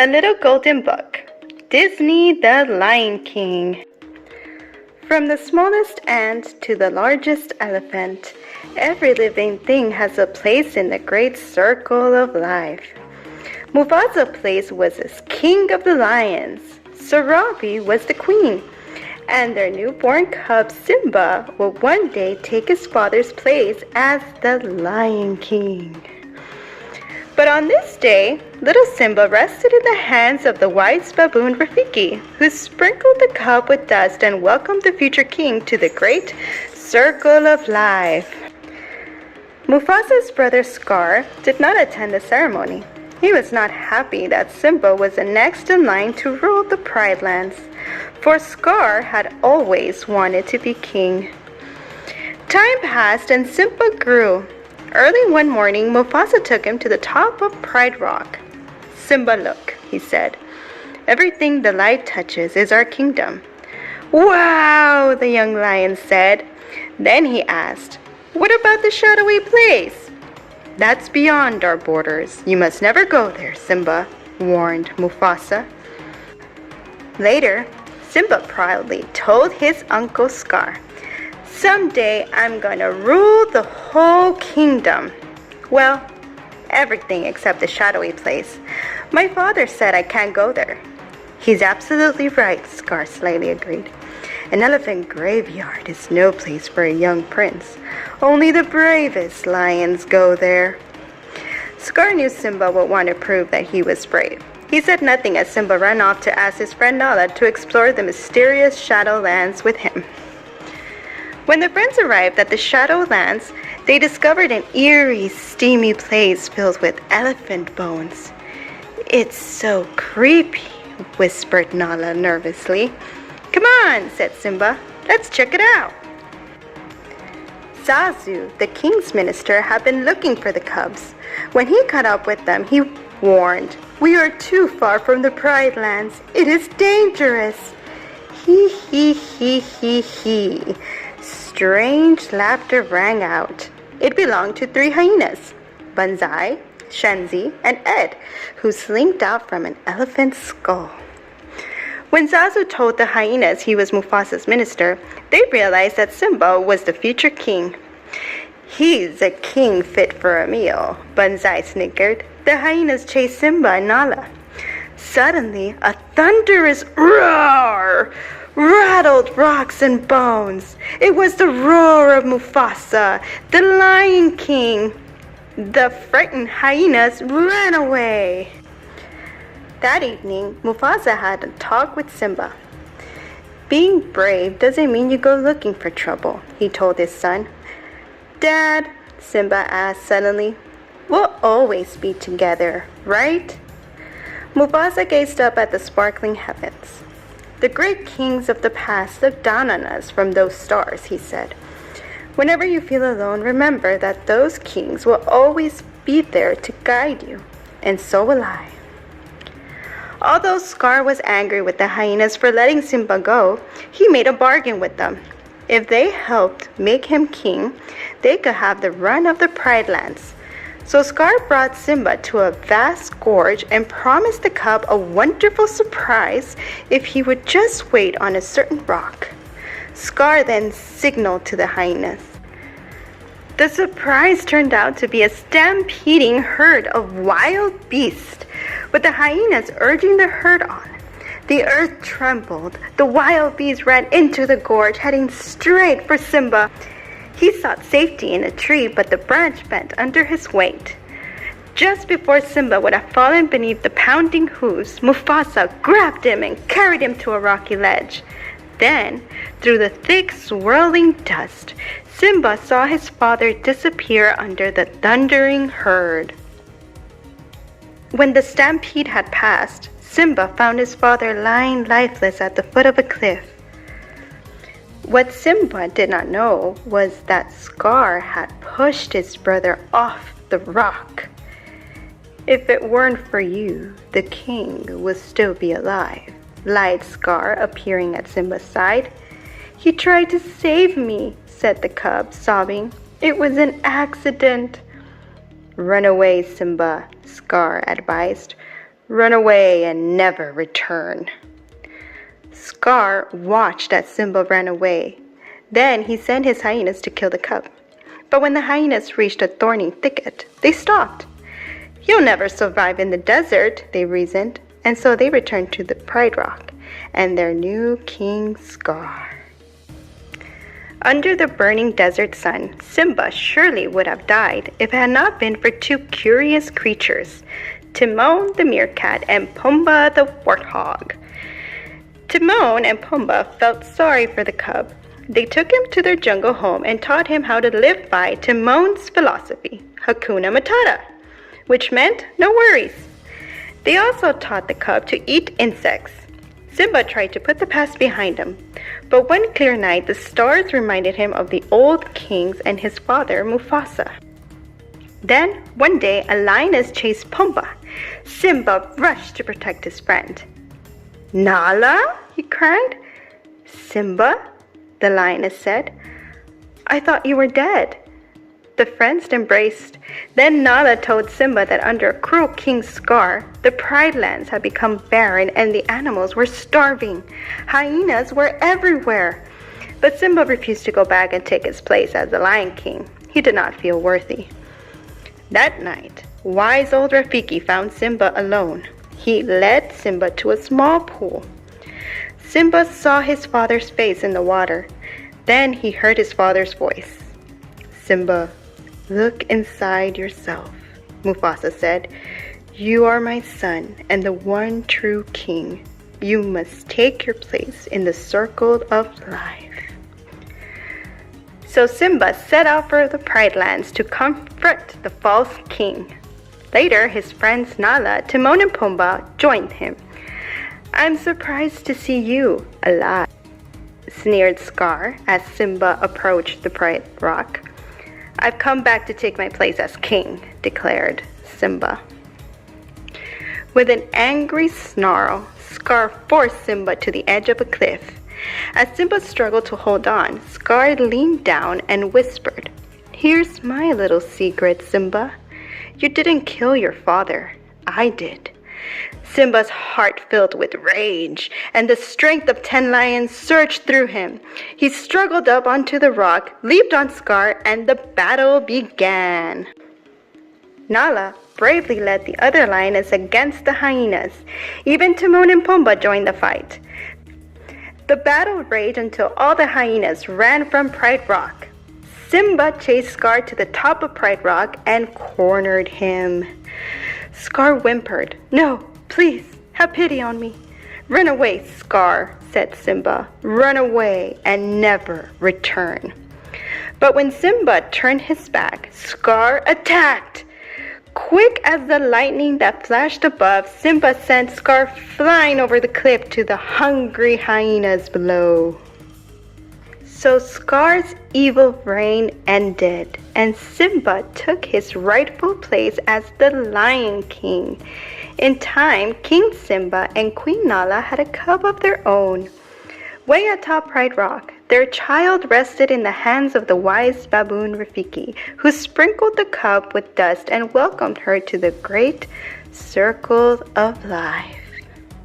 A Little Golden Book. Disney the Lion King. From the smallest ant to the largest elephant, every living thing has a place in the great circle of life. Mufasa's place was as king of the lions. Sarabi was the queen, and their newborn cub Simba would one day take his father's place as the Lion King. But on this day, little Simba rested in the hands of the wise baboon Rafiki, who sprinkled the cub with dust and welcomed the future king to the great circle of life. Mufasa's brother Scar did not attend the ceremony. He was not happy that Simba was the next in line to rule the Pride Lands, for Scar had always wanted to be king. Time passed and Simba grew. Early one morning, Mufasa took him to the top of Pride Rock. "Simba, look," he said. "Everything the light touches is our kingdom." "Wow," the young lion said. Then he asked, "What about the shadowy place?" "That's beyond our borders. You must never go there, Simba," warned Mufasa. Later, Simba proudly told his uncle Scar, "Someday I'm gonna rule the whole kingdom. Well, everything except the shadowy place. My father said I can't go there." "He's absolutely right," Scar slightly agreed. "An elephant graveyard is no place for a young prince. Only the bravest lions go there." Scar knew Simba would want to prove that he was brave. He said nothing as Simba ran off to ask his friend Nala to explore the mysterious Shadowlands with him. When the friends arrived at the Shadowlands, they discovered an eerie, steamy place filled with elephant bones. "It's so creepy," whispered Nala nervously. "Come on," said Simba. "Let's check it out." Zazu, the king's minister, had been looking for the cubs. When he caught up with them, he warned, "We are too far from the Pride Lands. It is dangerous." He. Strange laughter rang out. It belonged to 3 hyenas, Banzai, Shenzi, and Ed, who slinked out from an elephant's skull. When Zazu told the hyenas he was Mufasa's minister, they realized that Simba was the future king. "He's a king fit for a meal," Banzai snickered. The hyenas chased Simba and Nala. Suddenly, a thunderous roar rattled rocks and bones. It was the roar of Mufasa, the Lion King. The frightened hyenas ran away. That evening, Mufasa had a talk with Simba. "Being brave doesn't mean you go looking for trouble," he told his son. "Dad," Simba asked suddenly, "we'll always be together, right?" Mufasa gazed up at the sparkling heavens. "The great kings of the past looked down on us from those stars," he said. "Whenever you feel alone, remember that those kings will always be there to guide you, and so will I." Although Scar was angry with the hyenas for letting Simba go, he made a bargain with them. If they helped make him king, they could have the run of the Pride Lands. So Scar brought Simba to a vast gorge and promised the cub a wonderful surprise if he would just wait on a certain rock. Scar then signaled to the hyenas. The surprise turned out to be a stampeding herd of wild beasts, with the hyenas urging the herd on. The earth trembled. The wild beasts ran into the gorge, heading straight for Simba. He sought safety in a tree, but the branch bent under his weight. Just before Simba would have fallen beneath the pounding hooves, Mufasa grabbed him and carried him to a rocky ledge. Then, through the thick, swirling dust, Simba saw his father disappear under the thundering herd. When the stampede had passed, Simba found his father lying lifeless at the foot of a cliff. What Simba did not know was that Scar had pushed his brother off the rock. "If it weren't for you, the king would still be alive," lied Scar, appearing at Simba's side. "He tried to save me," said the cub, sobbing. "It was an accident." "Run away, Simba," Scar advised. run away and never return." Scar watched as Simba ran away. Then he sent his hyenas to kill the cub. But when the hyenas reached a thorny thicket, they stopped. "You'll never survive in the desert," they reasoned, and so they returned to the Pride Rock and their new king Scar. Under the burning desert sun, Simba surely would have died if it had not been for two curious creatures, Timon the meerkat and Pumbaa the warthog. Timon and Pumbaa felt sorry for the cub. They took him to their jungle home and taught him how to live by Timon's philosophy, Hakuna Matata, which meant no worries. They also taught the cub to eat insects. Simba tried to put the past behind him, but one clear night the stars reminded him of the old kings and his father Mufasa. Then, one day, a lioness chased Pumbaa. Simba rushed to protect his friend. "Nala?" he cried. "Simba?" the lioness said. "I thought you were dead." The friends embraced. Then Nala told Simba that under cruel King Scar, the Pride Lands had become barren and the animals were starving. Hyenas were everywhere. But Simba refused to go back and take his place as the Lion King. He did not feel worthy. That night, wise old Rafiki found Simba alone. He led Simba to a small pool. Simba saw his father's face in the water. Then he heard his father's voice. "Simba, look inside yourself," Mufasa said. "You are my son and the one true king. You must take your place in the circle of life." So Simba set out for the Pride Lands to confront the false king. Later, his friends Nala, Timon, and Pumbaa joined him. "I'm surprised to see you alive," sneered Scar as Simba approached the Pride Rock. "I've come back to take my place as king," declared Simba. With an angry snarl, Scar forced Simba to the edge of a cliff. As Simba struggled to hold on, Scar leaned down and whispered, "Here's my little secret, Simba. You didn't kill your father. I did." Simba's heart filled with rage, and the strength of 10 lions surged through him. He struggled up onto the rock, leaped on Scar, and the battle began. Nala bravely led the other lioness against the hyenas. Even Timon and Pumbaa joined the fight. The battle raged until all the hyenas ran from Pride Rock. Simba chased Scar to the top of Pride Rock and cornered him. Scar whimpered, "No, please, have pity on me." "Run away, Scar," said Simba. "Run away and never return." But when Simba turned his back, Scar attacked. Quick as the lightning that flashed above, Simba sent Scar flying over the cliff to the hungry hyenas below. So Scar's evil reign ended, and Simba took his rightful place as the Lion King. In time, King Simba and Queen Nala had a cub of their own. Way atop Pride Rock, their child rested in the hands of the wise baboon Rafiki, who sprinkled the cub with dust and welcomed her to the great circle of life.